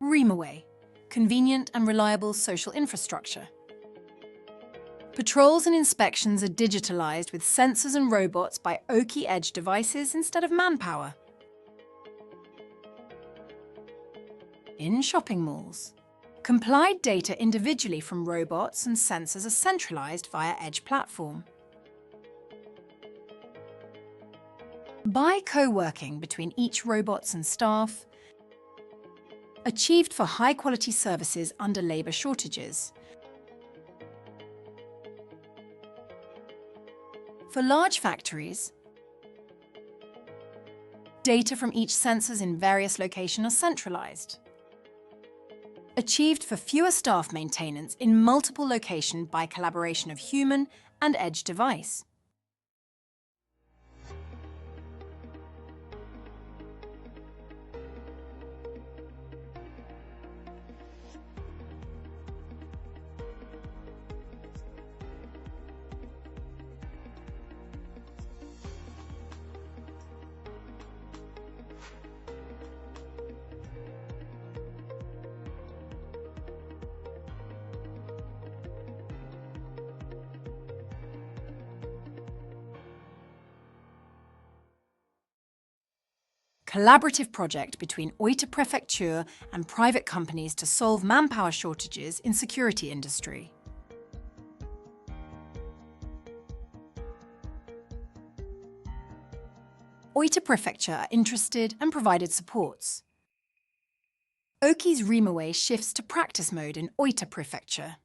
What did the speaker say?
Reamaway, convenient and reliable social infrastructure. Patrols and inspections are digitalized with sensors and robots by OKI edge devices instead of manpower. In shopping malls, complied data individually from robots and sensors are centralized via edge platform. By co-working between each robots and staff, achieved for high-quality services under labor shortages. For large factories, data from each sensors in various locations are centralized. Achieved for fewer staff maintenance in multiple locations by collaboration of human and edge device. Collaborative project between OKI Prefecture and private companies to solve manpower shortages in security industry. OKI Prefecture are interested and provided supports. OKI's Reamaway shifts to practice mode in OKI Prefecture.